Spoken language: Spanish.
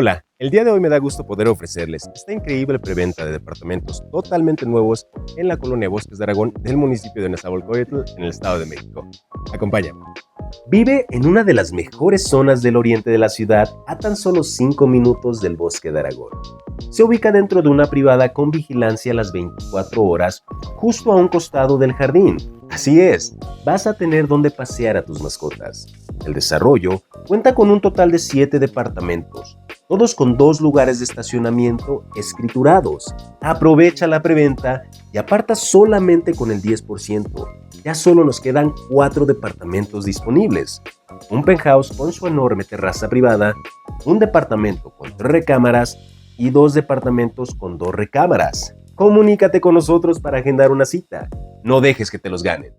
Hola, el día de hoy me da gusto poder ofrecerles esta increíble preventa de departamentos totalmente nuevos en la colonia Bosques de Aragón del municipio de Nezahualcóyotl en el Estado de México. Acompáñame. Vive en una de las mejores zonas del oriente de la ciudad a tan solo 5 minutos del Bosque de Aragón. Se ubica dentro de una privada con vigilancia a las 24 horas justo a un costado del jardín. Así es, vas a tener donde pasear a tus mascotas. El desarrollo cuenta con un total de 7 departamentos, todos con 2 lugares de estacionamiento escriturados. Aprovecha la preventa y aparta solamente con el 10%. Ya solo nos quedan 4 departamentos disponibles. Un penthouse con su enorme terraza privada, un departamento con 3 recámaras y 2 departamentos con 2 recámaras. Comunícate con nosotros para agendar una cita. No dejes que te los ganen.